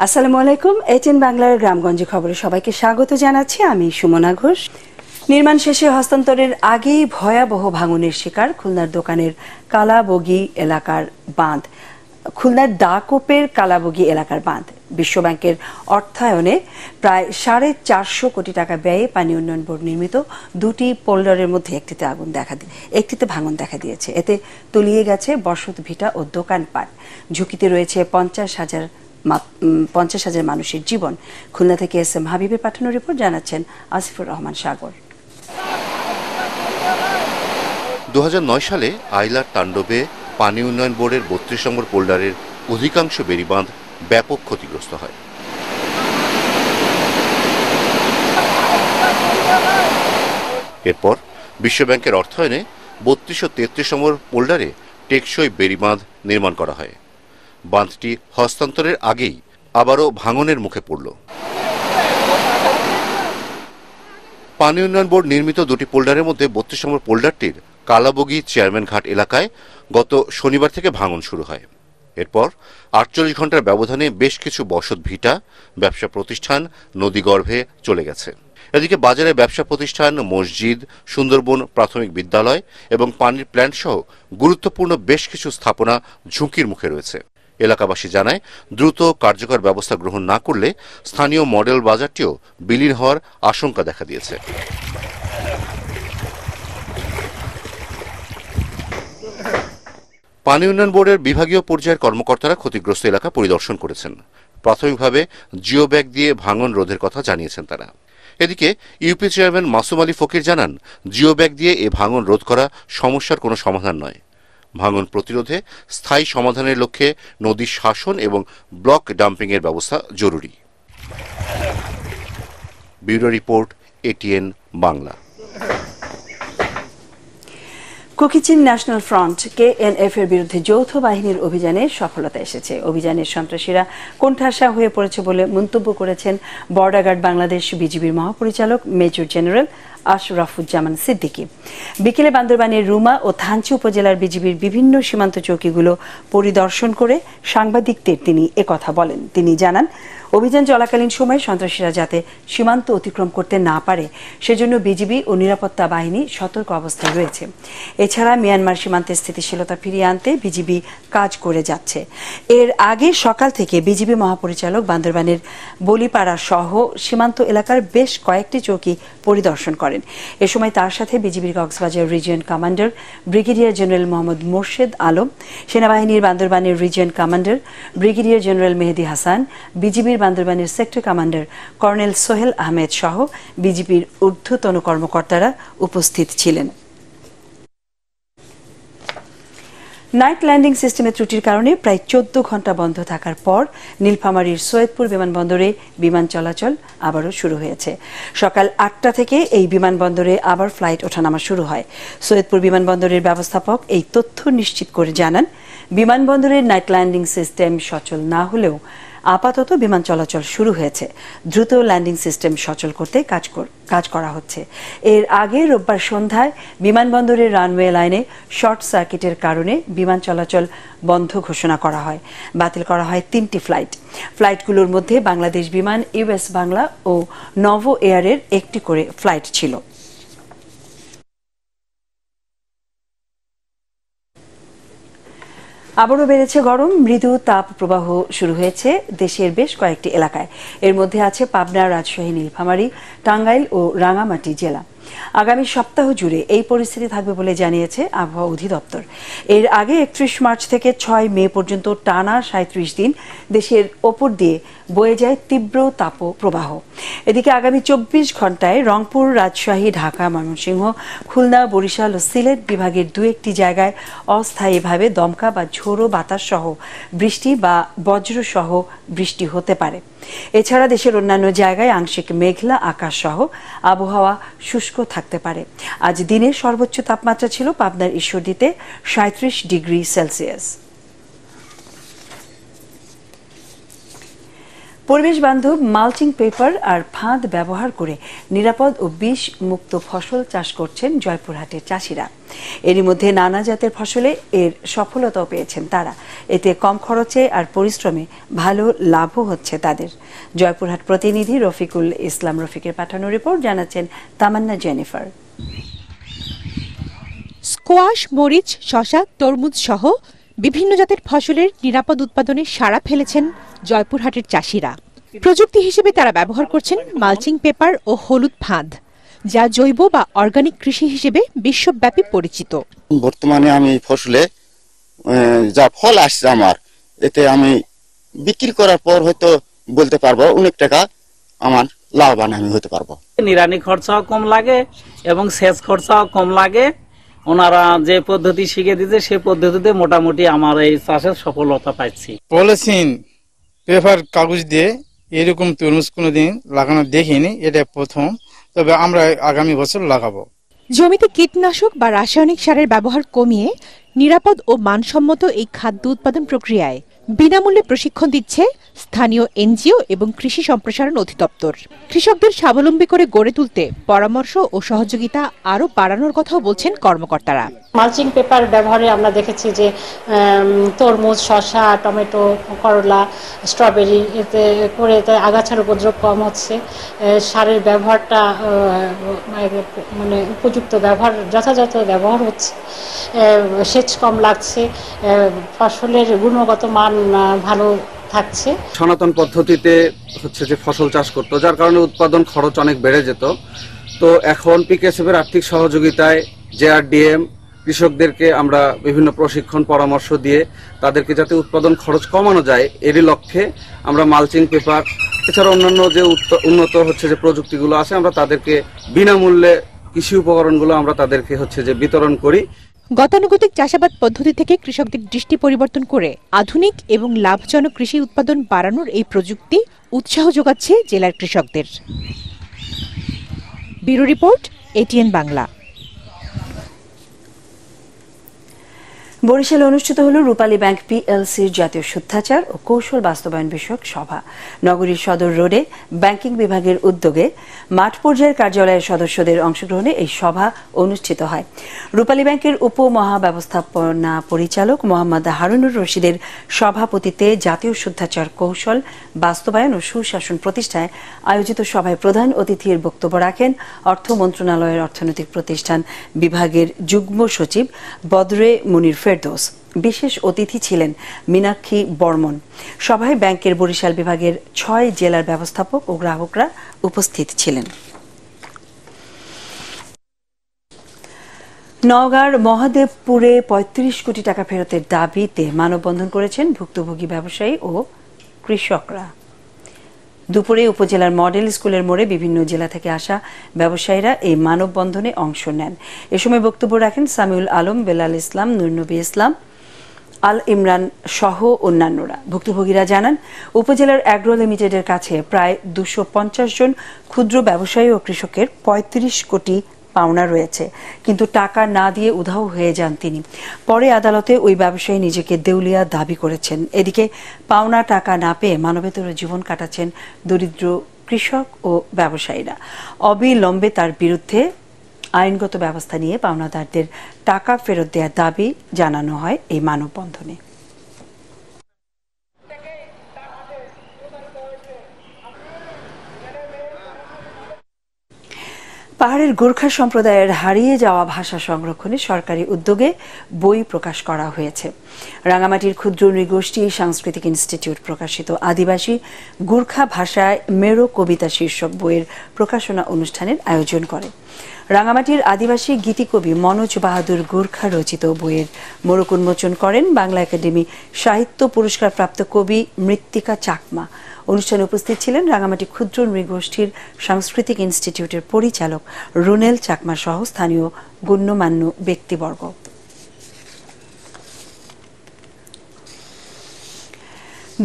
আসসালামু আলাইকুম। এটিএন বাংলার গ্রামগঞ্জে খবরে সবাইকে স্বাগত জানাচ্ছি। আমি সুমনা ঘোষ। নির্মাণ শেষে হস্তান্তরের আগেই ভয়াবহ ভাঙনের শিকার খুলনার দোকানের কালাবগি এলাকার বাঁধ। খুলনার দাকোপের কালাবগি এলাকার বাঁধ বিশ্বব্যাংকের অর্থায়নে প্রায় 450 কোটি টাকা ব্যয়ে পানি উন্নয়ন বোর্ড নির্মিত দুটি পোল্ডারের মধ্যে একটিতে ভাঙন দেখা দিয়েছে। এতে তলিয়ে গেছে বসত ভিটা ও দোকানপাট। ঝুঁকিতে রয়েছে 50,000 মানুষের জীবন। খুলনা থেকে এস.এম. হাবিবের পাঠানো রিপোর্ট জানাচ্ছেন আসিফুর রহমান সাগর। 2009 সালে আইলার তাণ্ডবে পানি উন্নয়ন বোর্ডের 32 নম্বর পোল্ডারের অধিকাংশ বেড়িবাঁধ ব্যাপক ক্ষতিগ্রস্ত হয়। এরপর বিশ্বব্যাংকের অর্থায়নে 32 ও 33 নম্বর পোল্ডারে টেকসই বেড়িবাঁধ নির্মাণ করা হয়। বাঁধটি হস্তান্তরের আগেই আবারও ভাঙনের মুখে পড়ল। পানি উন্নয়ন বোর্ড নির্মিত দুটি পোল্ডারের মধ্যে 32 নম্বর পোল্ডারটির কালাবগি চেয়ারম্যান ঘাট এলাকায় গত শনিবার থেকে ভাঙন শুরু হয়। এরপর 48 ঘন্টার ব্যবধানে বেশ কিছু বসত ভিটা, ব্যবসা প্রতিষ্ঠান নদীগর্ভে চলে গেছে। এদিকে বাজারে ব্যবসা প্রতিষ্ঠান, মসজিদ, সুন্দরবন প্রাথমিক বিদ্যালয় এবং পানির প্ল্যান্ট সহ গুরুত্বপূর্ণ বেশ কিছু স্থাপনা ঝুঁকির মুখে রয়েছে। এলাকাবাসী জানায়, দ্রুত কার্যকর ব্যবস্থা গ্রহণ না করলে স্থানীয় মডেল বাজারটিও বিলীন হওয়ার আশঙ্কা দেখা দিয়েছে। পানি উন্নয়ন বোর্ডের বিভাগীয় পর্যায়ের কর্মকর্তারা ক্ষতিগ্রস্ত এলাকা পরিদর্শন করেছেন। প্রাথমিকভাবে জিও ব্যাগ দিয়ে ভাঙন রোধের কথা জানিয়েছেন তারা। এদিকে ইউপি চেয়ারম্যান মাসুম আলী ফকির জানান, জিও ব্যাগ দিয়ে এ ভাঙন রোধ করা সমস্যার কোনো সমাধান নয়। ভাঙন প্রতিরোধে স্থায়ী সমাধানের লক্ষ্যে নদী শাসন এবং ব্লক ডাম্পিংয়ের ব্যবস্থা জরুরি। Bureau report, ATN Bangla. Kuki-Chin national front KNF এর বিরুদ্ধে যৌথ বাহিনীর অভিযানে সফলতা এসেছে। অভিযানের সন্ত্রাসীরা কোণঠাসা হয়ে পড়েছে বলে মন্তব্য করেছেন বর্ডার গার্ড বাংলাদেশ বিজিবির মহাপরিচালক মেজর জেনারেল আশরাফুজ্জামান সিদ্দিকী। বিকেলে বান্দরবানের রুমা ও থানচি উপজেলার বিজিবির বিভিন্ন সীমান্ত চৌকিগুলো পরিদর্শন করে সাংবাদিকদের তিনি একথা বলেন। তিনি জানান, অভিযান চলাকালীন সময়ে সন্ত্রাসীরা যাতে সীমান্ত অতিক্রম করতে না পারে সেজন্য বিজিবি ও নিরাপত্তা বাহিনী সতর্ক অবস্থায় রয়েছে। এছাড়া মিয়ানমার সীমান্তে স্থিতিশীলতা ফিরিয়ে আনতে বিজিবি কাজ করে যাচ্ছে। এর আগে সকাল থেকে বিজিবি মহাপরিচালক বান্দরবানের বলিপাড়া সহ সীমান্ত এলাকার বেশ কয়েকটি চৌকি পরিদর্শন করেন। এ সময় তার সাথে বিজিবির Cox's Bazar region commander brigadier general Mohammad Morshed Alam, সেনাবাহিনীর বান্দরবানের region commander brigadier general Mehedi Hasan, বিজিবির বান্দরবানের sector commander colonel Sohel Ahmed সহ বিজিবির ঊর্ধ্বতন কর্মকর্তারা উপস্থিত ছিলেন। নাইট ল্যান্ডিং সিস্টেমের ত্রুটির কারণে প্রায় 14 ঘন্টা বন্ধ থাকার পর নীলফামারীর সৈয়দপুর বিমানবন্দরে বিমান চলাচল আবারও শুরু হয়েছে। সকাল 8টা থেকে এই বিমানবন্দরে আবার ফ্লাইট ওঠানামা শুরু হয়। সৈয়দপুর বিমানবন্দরের ব্যবস্থাপক এই তথ্য নিশ্চিত করে জানান, বিমানবন্দরের নাইট ল্যান্ডিং সিস্টেম সচল না হলেও আপাতত বিমান চলাচল শুরু হয়েছে। দ্রুত ল্যান্ডিং সিস্টেম সচল করতে কাজ করা হচ্ছে। এর আগে রোববার সন্ধ্যায় বিমানবন্দরের রানওয়ে লাইনে শর্ট সার্কিটের কারণে বিমান চলাচল বন্ধ ঘোষণা করা হয়। বাতিল করা হয় 3টি ফ্লাইট। ফ্লাইটগুলোর মধ্যে বাংলাদেশ বিমান, ইউএস বাংলা ও নভো এয়ারের একটি করে ফ্লাইট ছিল। আবারও বেড়েছে গরম। মৃদু তাপ প্রবাহ শুরু হয়েছে দেশের বেশ কয়েকটি এলাকায়। এর মধ্যে আছে পাবনা, রাজশাহী, নীলফামারী, টাঙ্গাইল ও রাঙামাটি জেলা। আগামী সপ্তাহ জুড়ে এই পরিস্থিতি থাকবে বলে জানিয়েছে আবহাওয়া অধিদপ্তর। এর আগে 31 মার্চ থেকে 6 মে পর্যন্ত টানা 37 দিন দেশের ওপর দিয়ে বয়ে যায় তীব্র তাপপ্রবাহ। এদিকে আগামী 24 ঘন্টায় রংপুর, রাজশাহী, ঢাকা, ময়মনসিংহ, খুলনা, বরিশাল ও সিলেট বিভাগের 2-1টি জায়গায় অস্থায়ীভাবে দমকা বা ঝোড়ো বাতাস সহ বৃষ্টি বা বজ্র সহ বৃষ্টি হতে পারে। এছাড়া দেশের অন্যান্য জায়গায় আংশিক মেঘলা আকাশ সহ আবহাওয়া শুষ্ক থাকতে পারে। আজ দিনের সর্বোচ্চ তাপমাত্রা ছিল পাবনার ঈশ্বরদীতে 37 ডিগ্রি সেলসিয়াস। পরিবেশ বান্ধব মালচিং পেপার আর ফাঁদ ব্যবহার করে নিরাপদ ও বিষ মুক্ত ফসল চাষ করছেন জয়পুরহাটের চাষিরা। এরই মধ্যে নানা জাতের ফসলে এর সফলতাও পেয়েছেন তারা। এতে কম খরচে আর পরিশ্রমে ভালো লাভও হচ্ছে তাদের। জয়পুরহাট প্রতিনিধি রফিকুল ইসলাম রফিকের পাঠানো রিপোর্ট জানাচ্ছেন তামান্না জেনিফার। স্কোয়াশ, মরিচ, শসা, তরমুজ সহ বিভিন্ন জাতের ফসলের নিরাপদ উৎপাদনে সাড়া ফেলেছেন জয়পুরহাটের চাষিরা। প্রযুক্তি হিসেবে তারা ব্যবহার করছেন মালচিং পেপার ও হলুদ ফাঁদ, যা জৈব বা অর্গানিক কৃষি হিসেবে বিশ্বব্যাপী পরিচিত। বর্তমানে আমি ফসলে যা ফল আসছে আমার, এতে আমি বিক্রি করার পর হয়তো বলতে পারবো অনেক টাকা আমার লাভবান আমি হতে পারবো। নিড়ানি খরচাও কম লাগে এবং সেচ খরচাও কম লাগে। ওনারা যে পদ্ধতি শিখে দিতে সেই পদ্ধতিতে মোটামুটি আমার এই চাষের সফলতা পাচ্ছি। পলিথিন পেপার কাগজ দিয়ে এরকম তরমুজ কোনোদিন লাগানো দেখিনি, এটা প্রথম। তবে আমরা আগামী বছর লাগাবো। জমিতে কীটনাশক বা রাসায়নিক সারের ব্যবহার কমিয়ে নিরাপদ ও মানসম্মত এই খাদ্য উৎপাদন প্রক্রিয়ায় বিনামূল্যে প্রশিক্ষণ দিচ্ছে স্থানীয় এনজিও এবং কৃষি সম্প্রসারণ অধিদপ্তর। কৃষকদের স্বাবলম্বী করে গড়ে তুলতে পরামর্শ ও সহযোগিতা আরও বাড়ানোর কথাও বলছেন কর্মকর্তারা। মালচিং পেপার ব্যবহারে আমরা দেখেছি যে তরমুজ, শসা, টমেটো, করলা, স্ট্রবেরি এতে করে আগাছার উপদ্রব কম হচ্ছে। সারের ব্যবহারটা মানে উপযুক্ত ব্যবহার, যথাযথ ব্যবহার হচ্ছে। সেচ কম লাগছে, ফসলের গুণগত মান ভালো থাকছে। সনাতন পদ্ধতিতে হচ্ছে যে ফসল চাষ করতো, যার কারণে উৎপাদন খরচ অনেক বেড়ে যেত। তো এখন পিকেএসএফ এর আর্থিক সহযোগিতায় জেআরডিএম কৃষকদেরকে আমরা বিভিন্ন প্রশিক্ষণ পরামর্শ দিয়ে তাদেরকে যাতে উৎপাদন খরচ কমানো যায় এরই লক্ষ্যে আমরা মালচিং পেপার এছাড়া অন্যান্য যে উন্নত হচ্ছে যে প্রযুক্তিগুলো আছে আমরা তাদেরকে বিনামূল্যে কৃষি উপকরণগুলো আমরা তাদেরকে হচ্ছে যে বিতরণ করি। গতানুগতিক চাষাবাদ পদ্ধতি থেকে কৃষকদের দৃষ্টি পরিবর্তন করে আধুনিক এবং লাভজনক কৃষি উৎপাদন বাড়ানোর এই প্রযুক্তি উৎসাহ যোগাচ্ছে জেলার কৃষকদের। Bureau report, ATN Bangla. বরিশালে অনুষ্ঠিত হল রূপালী ব্যাংক পিএলসির জাতীয় শুদ্ধাচার ও কৌশল বাস্তবায়ন বিষয়ক সভা। নগরীর সদর রোডে ব্যাংকিং বিভাগের উদ্যোগে মাঠ পর্যায়ের কার্যালয়ের সদস্যদের অংশগ্রহণে এই সভা অনুষ্ঠিত হয়। রূপালী ব্যাংকের উপমহাব্যবস্থাপনা পরিচালক মোহাম্মদ হারুনুর রশিদের সভাপতিত্বে জাতীয় শুদ্ধাচার কৌশল বাস্তবায়ন ও সুশাসন প্রতিষ্ঠায় আয়োজিত সভায় প্রধান অতিথির বক্তব্য রাখেন অর্থ মন্ত্রণালয়ের অর্থনৈতিক প্রতিষ্ঠান বিভাগের যুগ্ম সচিব বদরে মুনির ফেরদৌস। বিশেষ অতিথি ছিলেন মীনাক্ষী বর্মন। সভায় ব্যাংকের বরিশাল বিভাগের 6 জেলার ব্যবস্থাপক ও গ্রাহকরা উপস্থিত ছিলেন। নওগাঁর মহাদেবপুরে ৩৫ কোটি টাকা ফেরতের দাবিতে মানববন্ধন করেছেন ভুক্তভোগী ব্যবসায়ী ও কৃষকরা। দুপুরে উপজেলার মডেল স্কুলের মোড়ে বিভিন্ন জেলা থেকে আসা ব্যবসায়ীরা এই মানববন্ধনে অংশ নেন। এ সময় বক্তব্য রাখেন সামিউল আলম, বেলাল ইসলাম, নূরনবী ইসলাম, আল ইমরান সহ অন্যান্যরা। ভুক্তভোগীরা জানান, উপজেলার অ্যাগ্রো লিমিটেডের কাছে প্রায় 250 জন ক্ষুদ্র ব্যবসায়ী ও কৃষকের 35 কোটি পাওনা রয়েছে, কিন্তু টাকা না দিয়ে উধাও হয়ে যান তিনি। পরে আদালতে ওই ব্যবসায়ী নিজেকে দেউলিয়া দাবি করেছেন। এদিকে পাওনা টাকা না পেয়ে মানবেতর জীবন কাটাচ্ছেন দরিদ্র কৃষক ও ব্যবসায়ীরা। অবিলম্বে তার বিরুদ্ধে আইনগত ব্যবস্থা নিয়ে পাওনাদারদের টাকা ফেরত দেওয়ার দাবি জানানো হয় এই মানববন্ধনে। পাহাড়ের গোর্খা সম্প্রদায়ের হারিয়ে যাওয়া ভাষা সংরক্ষণে সরকারি উদ্যোগে বই প্রকাশ করা হয়েছে। রাঙামাটির ক্ষুদ্র নৃগোষ্ঠী সাংস্কৃতিক ইনস্টিটিউট প্রকাশিত আদিবাসী গোর্খা ভাষায় মেরো কবিতা শীর্ষক বইয়ের প্রকাশনা অনুষ্ঠানের আয়োজন করে। রাঙামাটির আদিবাসী গীতিকবি মনোজ বাহাদুর গোর্খা রচিত বইয়ের মোড়ক উন্মোচন করেন বাংলা একাডেমি সাহিত্য পুরস্কার প্রাপ্ত কবি মৃত্তিকা চাকমা। অনুষ্ঠানে উপস্থিত ছিলেন রাঙামাটি ক্ষুদ্র নৃগোষ্ঠীর সাংস্কৃতিক ইনস্টিটিউটের পরিচালক রুনেল চাকমা সহ স্থানীয় গণ্যমান্য ব্যক্তিবর্গ।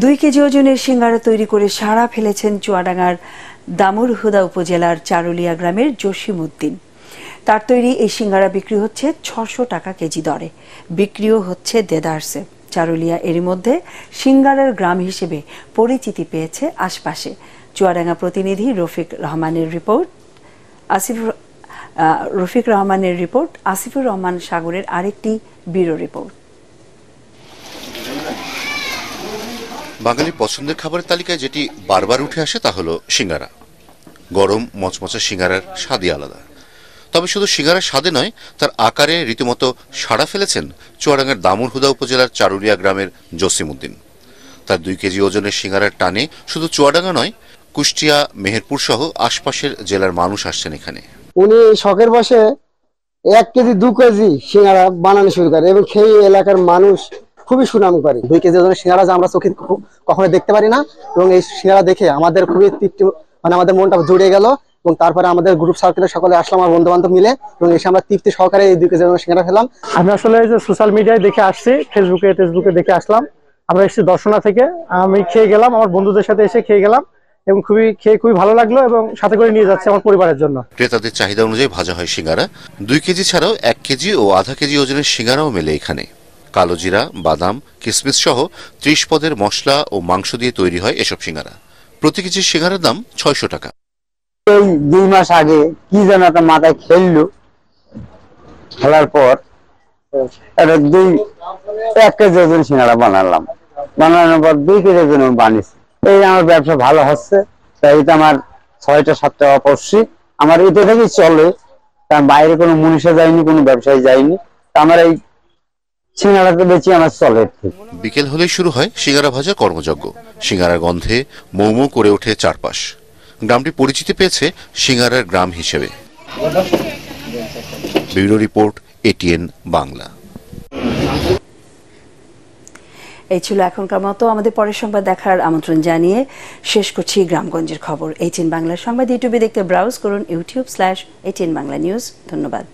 2 কেজি ওজনের সিঙ্গারা তৈরি করে সাড়া ফেলেছেন চুয়াডাঙ্গার দামুড়হুদা উপজেলার চারুলিয়া গ্রামের জসিম উদ্দিন। তার তৈরি এই সিঙ্গারা বিক্রি হচ্ছে 600 টাকা কেজি দরে, বিক্রিও হচ্ছে দেদারসে। চারুলিয়া এরই মধ্যে সিঙ্গারার গ্রাম হিসেবে পরিচিতি পেয়েছে আশপাশে। চুয়াডাঙ্গা প্রতিনিধি রফিক রহমানের রিপোর্ট, আসিফুর রহমান সাগরের আরেকটি ব্যুরো রিপোর্ট। বাঙালির পছন্দের খাবারের তালিকায় যেটি বারবার উঠে আসে তা হলো সিঙ্গারা। গরম মচমচে সিঙ্গারার স্বাদই আলাদা। তবে শুধু সিঙ্গারার স্বাদে নয়, তার আকারে রীতিমতো সাড়া ফেলেছেন চুয়াডাঙ্গার দামুড়হুদা উপজেলার চারুলিয়া গ্রামের জসিম উদ্দিন। তার 2 কেজি ওজনের সিঙ্গারার টানে শুধু চুয়াডাঙ্গা নয়, কুষ্টিয়া, মেহেরপুর সহ আশপাশের জেলার মানুষ আসছেন এখানে। উনি শখের বসে 1 কেজি 2 কেজি সিঙ্গারা বানানো শুরু করে এবং সেই এলাকার মানুষ খুবই সুনাম করে। 2 কেজি ওজনের সিঙ্গারা যা আমরা চোখে কখনো দেখতে পারি না, এবং এই সিঙ্গারা দেখে আমাদের খুবই তৃপ্তি, মানে আমাদের মনটা জুড়ে গেল। এবং তারপরে আমাদের গ্রুপ সার্কেলের সকলে আসলাম, আমার বন্ধু বান্ধব মিলে, এবং এসে আমরা তৃপ্তি সহকারে এই 2 কেজি ওজনের সিঙ্গারা খেলাম। আমি আসলে যে সোশ্যাল মিডিয়ায় দেখে আসছি, ফেসবুকে দেখে আসলাম। আমরা এসেছি দর্শনা থেকে, আমি খেয়ে গেলাম, আমার বন্ধুদের সাথে এসে খেয়ে গেলাম এবং খুবই ভালো লাগলো এবং সাথে করে নিয়ে যাচ্ছে আমার পরিবারের জন্য। ক্রেতাদের চাহিদা অনুযায়ী ভাজা হয় সিঙ্গারা। 2 কেজি ছাড়াও 1 কেজি ও আধা কেজি ওজনের সিঙ্গারাও মেলে এখানে। কালো জিরা, বাদাম, কিশমিশ সহ 30 পদের মশলা ও মাংস দিয়ে তৈরি হয় এসব সিঙ্গারা। প্রতি কেজি সিঙ্গারার দাম 600 টাকা। এই 2 মাস আগে কি যেন একটা মাথায় খেলার পর 1 কেজি ওজন সিঙ্গারা বানানোর পর 2 কেজি ওজন বানিয়েছি। এই আমার ব্যবসা ভালো হচ্ছে, তাই এটা আমার 6-7 টাকা পড়ছি। আমার এটা থেকেই চলে, কারণ বাইরে কোনো মুনিশে যায়নি, কোনো ব্যবসায়ী যায়নি। আমার এই সিঙ্গারাকে বেশি আমার চলে। বিকেল হলেই শুরু হয় সিঙ্গারা ভাজার কর্মযজ্ঞ। সিঙ্গারার গন্ধে মৌ মৌ করে ওঠে চারপাশ। গ্রামটি পরিচিতি পেয়েছে সিঙ্গারার গ্রাম হিসেবে। Bureau report, ATN Bangla. এই ছিল এখনকার মতো। আমাদের পরের সংবাদ দেখার আমন্ত্রণ জানিয়ে শেষ করছি গ্রামগঞ্জের খবর। ATN বাংলার সংবাদ ইউটিউবে দেখতে ব্রাউজ করুন youtube/ATN বাংলা নিউজ। ধন্যবাদ।